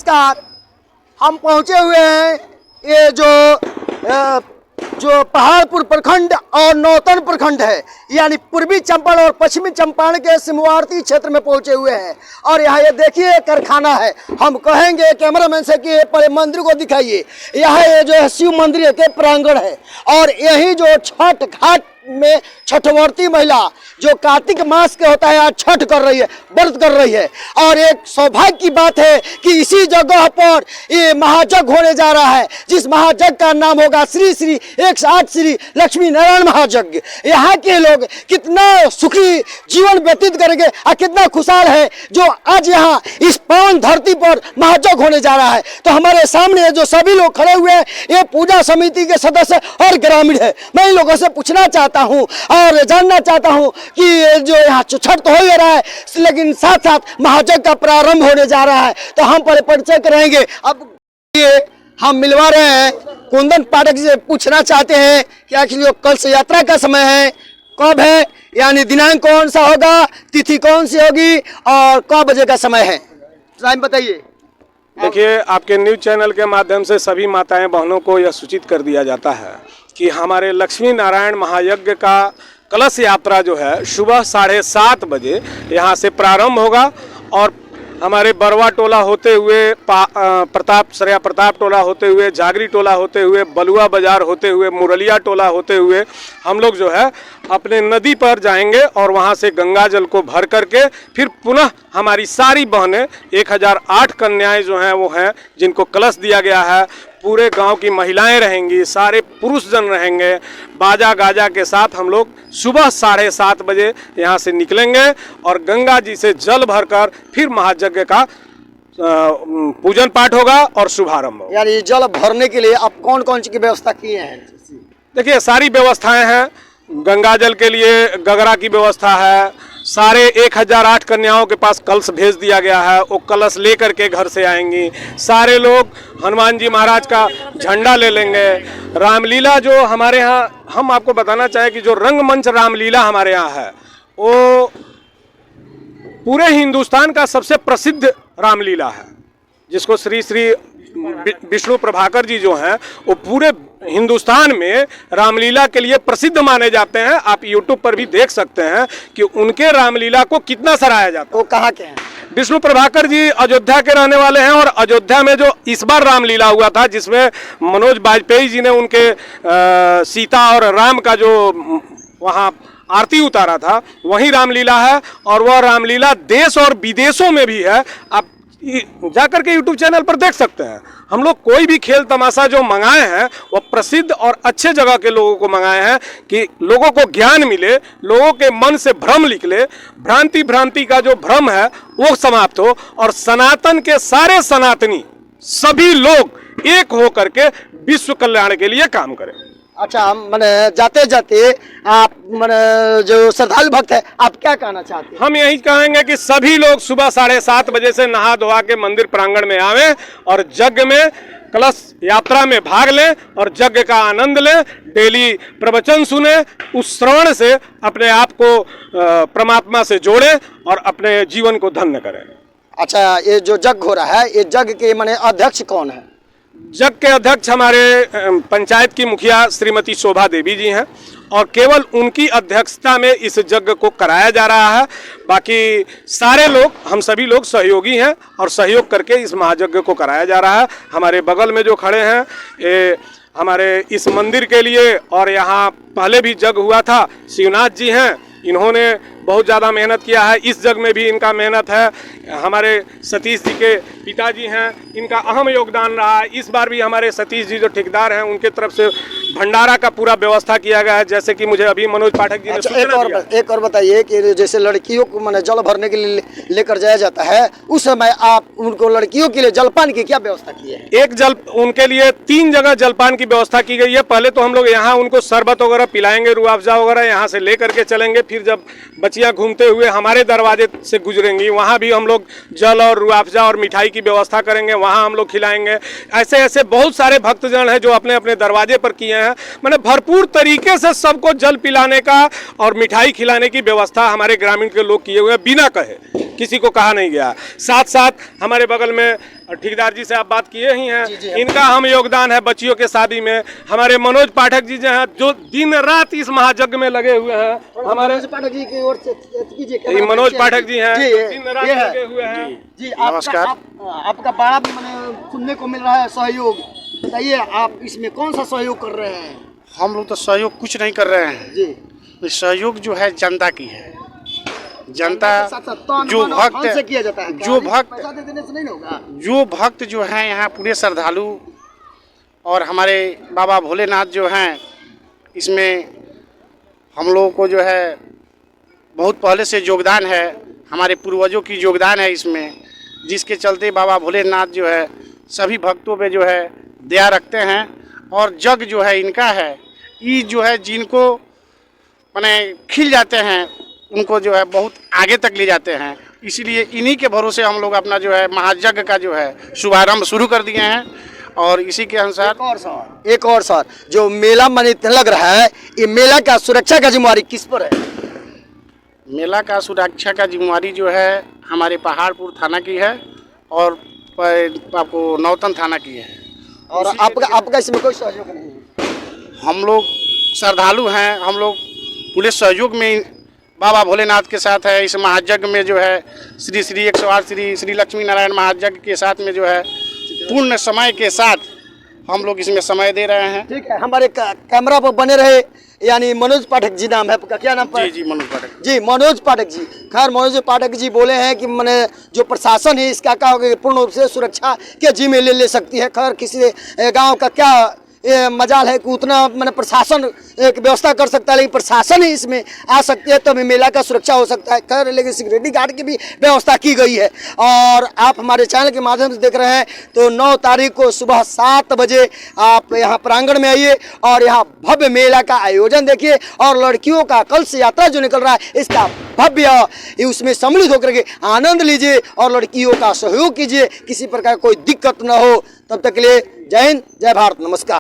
नमस्कार। हम पहुंचे हुए हैं ये जो पहाड़पुर प्रखंड और नौतन प्रखंड है, यानी पूर्वी चंपारण और पश्चिमी चंपारण के सिमवार्ती क्षेत्र में पहुंचे हुए हैं। और यहाँ ये देखिए कारखाना है। हम कहेंगे कैमरामैन से कि पहले मंदिर को दिखाइए। यह ये जो है शिव मंदिर के प्रांगण है और यही जो छठ घाट में छठवर्ती महिला जो कार्तिक मास के होता है आज छठ कर रही है, व्रत कर रही है। और एक सौभाग्य की बात है कि इसी जगह पर ये महायज्ञ होने जा रहा है, जिस महायज्ञ का नाम होगा श्री श्री 108 श्री लक्ष्मी नारायण महायज्ञ। यहाँ के लोग कितना सुखी जीवन व्यतीत करेंगे और कितना खुशहाल है जो आज यहाँ इस पावन धरती पर महायज्ञ होने जा रहा है। तो हमारे सामने जो सभी लोग खड़े हुए हैं ये पूजा समिति के सदस्य और ग्रामीण है। मैं इन लोगों से पूछना चाहता हूं और जानना चाहता हूं कि जो यहाँ छठ तो हो ही रहा है, लेकिन साथ साथ महायज्ञ का प्रारंभ होने जा रहा है। तो हम पर परिचय कराएंगे। अब ये हम मिलवा रहे हैं कुंदन पाठक जी से पूछना चाहते हैं कि आखिर कल से यात्रा का समय है, कब है, यानी दिनांक कौन सा होगा, तिथि कौन सी होगी और कब बजे का समय है, टाइम बताइए। देखिए, आपके न्यूज चैनल के माध्यम से सभी माताएं बहनों को यह सूचित कर दिया जाता है कि हमारे लक्ष्मी नारायण महायज्ञ का कलश यात्रा जो है सुबह 7:30 बजे यहाँ से प्रारंभ होगा और हमारे बरवा टोला होते हुए प्रताप टोला होते हुए जागरी टोला होते हुए बलुआ बाजार होते हुए मुरलिया टोला होते हुए हम लोग जो है अपने नदी पर जाएंगे और वहाँ से गंगा जल को भर करके फिर पुनः हमारी सारी बहनें 1008 कन्याएं जो हैं वो हैं जिनको कलश दिया गया है, पूरे गांव की महिलाएं रहेंगी, सारे पुरुष जन रहेंगे। बाजा गाजा के साथ हम लोग सुबह 7:30 बजे यहाँ से निकलेंगे और गंगा जी से जल भरकर फिर महायज्ञ का पूजन पाठ होगा और शुभारंभ होगा। यानी जल भरने के लिए आप कौन कौन सी की व्यवस्था किए हैं? देखिए, सारी व्यवस्थाएं हैं। गंगा जल के लिए गगरा की व्यवस्था है। सारे 1008 कन्याओं के पास कलश भेज दिया गया है, वो कलश ले करके घर से आएंगी। सारे लोग हनुमान जी महाराज का झंडा ले लेंगे। रामलीला जो हमारे यहाँ, हम आपको बताना चाहें कि जो रंगमंच रामलीला हमारे यहाँ है वो पूरे हिंदुस्तान का सबसे प्रसिद्ध रामलीला है, जिसको श्री श्री विष्णु प्रभाकर जी जो हैं वो पूरे हिंदुस्तान में रामलीला के लिए प्रसिद्ध माने जाते हैं। आप YouTube पर भी देख सकते हैं कि उनके रामलीला को कितना सराहा जाता है। वो कहाँ के हैं? विष्णु प्रभाकर जी अयोध्या के रहने वाले हैं और अयोध्या में जो इस बार रामलीला हुआ था जिसमें मनोज वाजपेयी जी ने उनके सीता और राम का जो वहाँ आरती उतारा था वही रामलीला है और वह रामलीला देश और विदेशों में भी है। आप जाकर के YouTube चैनल पर देख सकते हैं। हम लोग कोई भी खेल तमाशा जो मंगाए हैं वो प्रसिद्ध और अच्छे जगह के लोगों को मंगाए हैं कि लोगों को ज्ञान मिले, लोगों के मन से भ्रम निकले, भ्रांति का जो भ्रम है वो समाप्त हो और सनातन के सारे सनातनी सभी लोग एक हो करके विश्व कल्याण के लिए काम करें। अच्छा, मैंने जाते जाते आप मैंने जो श्रद्धालु भक्त है आप क्या कहना चाहते हैं? हम यही कहेंगे कि सभी लोग सुबह 7:30 बजे से नहा धोवा के मंदिर प्रांगण में आवें और यज्ञ में कलश यात्रा में भाग लें और यज्ञ का आनंद लें। डेली प्रवचन सुने, उस श्रवण से अपने आप को परमात्मा से जोड़ें और अपने जीवन को धन्य करें। अच्छा, ये जो यज्ञ हो रहा है ये यज्ञ के माने अध्यक्ष कौन है? यज्ञ के अध्यक्ष हमारे पंचायत की मुखिया श्रीमती शोभा देवी जी हैं और केवल उनकी अध्यक्षता में इस यज्ञ को कराया जा रहा है। बाकी सारे लोग, हम सभी लोग सहयोगी हैं और सहयोग करके इस महायज्ञ को कराया जा रहा है। हमारे बगल में जो खड़े हैं ये हमारे इस मंदिर के लिए और यहाँ पहले भी यज्ञ हुआ था, शिवनाथ जी हैं। इन्होंने बहुत ज़्यादा मेहनत किया है, इस यज्ञ में भी इनका मेहनत है। हमारे सतीश जी के पिताजी हैं, इनका अहम योगदान रहा है। इस बार भी हमारे सतीश जी जो ठेकेदार हैं उनके तरफ से भंडारा का पूरा व्यवस्था किया गया है, जैसे कि मुझे अभी मनोज पाठक जी ने सूचना दिया। एक और बताइए कि जैसे लड़कियों को मैंने जल भरने के लिए लेकर जाया जाता है, उस समय आप उनको लड़कियों के लिए जलपान की क्या व्यवस्था की है? उनके लिए 3 जगह जलपान की व्यवस्था की गई है। पहले तो हम लोग यहाँ उनको शरबत वगैरह पिलाएंगे, रूअफ़ज़ा वगैरह यहाँ से ले करके चलेंगे। फिर जब बच्चियाँ घूमते हुए हमारे दरवाजे से गुजरेंगी वहाँ भी हम लोग जल और रूअफ़ज़ा और मिठाई की व्यवस्था करेंगे, वहाँ हम लोग खिलाएंगे। ऐसे ऐसे बहुत सारे भक्तजन हैं जो अपने अपने दरवाजे पर किए हैं। मैंने भरपूर तरीके से सबको जल पिलाने का और मिठाई खिलाने की व्यवस्था हमारे ग्रामीण के लोग किए हुए हैं बिना कहे। किसी को कहा नहीं गया। साथ साथ हमारे बगल में ठेकेदार जी से आप बात किए ही हैं, इनका हम योगदान है बच्चियों के शादी में। हमारे मनोज पाठक जी जो हैं, जो दिन रात इस महायज्ञ में लगे हुए हैं। हमारे पाठक जी की ओर से ये मनोज पाठक जी हैं, जो दिन रात ये है। लगे हुए हैं। जी नमस्कार। आपका बड़ा भी मैंने सुनने को मिल रहा है सहयोग, बताइए आप इसमें कौन सा सहयोग कर रहे हैं? हम लोग तो सहयोग कुछ नहीं कर रहे हैं। जी सहयोग जो है जनता की है। जनता जो जो भक्त से किया जाता है, जो भक्त पैसा दे देने से नहीं होगा। जो भक्त जो हैं यहाँ पूरे श्रद्धालु और हमारे बाबा भोलेनाथ जो हैं, इसमें हम लोगों को जो है बहुत पहले से योगदान है, हमारे पूर्वजों की योगदान है इसमें, जिसके चलते बाबा भोलेनाथ जो है सभी भक्तों पे जो है दया रखते हैं। और जग जो है इनका है, ये जो है जिनको माने खिल जाते हैं उनको जो है बहुत आगे तक ले जाते हैं। इसीलिए इन्हीं के भरोसे हम लोग अपना जो है महायज्ञ का जो है शुभारंभ शुरू कर दिए हैं। और इसी के अनुसार एक और सर, जो मेला माने लग रहा है, ये मेला का सुरक्षा का जिम्मेवारी किस पर है? मेला का सुरक्षा का जिम्मेवारी जो है हमारे पहाड़पुर थाना की है और आपको नौतन थाना की है। और आपका इसमें कोई सहयोग नहीं है? हम लोग श्रद्धालु हैं, हम लोग पूरे सहयोग में बाबा भोलेनाथ के साथ है। इस महायज्ञ में जो है श्री 108 श्री लक्ष्मी नारायण महायज्ञ के साथ में जो है पूर्ण समय के साथ हम लोग इसमें समय दे रहे हैं। ठीक है, हमारे कैमरा पर बने रहे, यानी मनोज पाठक जी नाम है आपका, क्या नाम जी मनोज पाठक जी, मनोज पाठक जी। खैर मनोज पाठक जी बोले हैं कि मैंने जो प्रशासन है इसका क्या होगा, पूर्ण रूप से सुरक्षा के जिम्मे ले सकती है। खैर किसी गांव का क्या ये मजाल है कि उतना मैंने प्रशासन एक व्यवस्था कर सकता है, लेकिन प्रशासन ही इसमें आ सकती है तभी मेला का सुरक्षा हो सकता है। खैर लेकिन सिक्योरिटी गार्ड की भी व्यवस्था की गई है। और आप हमारे चैनल के माध्यम से देख रहे हैं तो 9 तारीख को सुबह 7 बजे आप यहाँ प्रांगण में आइए और यहाँ भव्य मेला का आयोजन देखिए। और लड़कियों का कलश यात्रा जो निकल रहा है इसका भव्य उसमें सम्मिलित होकर के आनंद लीजिए और लड़कियों का सहयोग कीजिए, किसी प्रकार कोई दिक्कत न हो। तब तक के लिए जय हिंद, जय भारत, नमस्कार।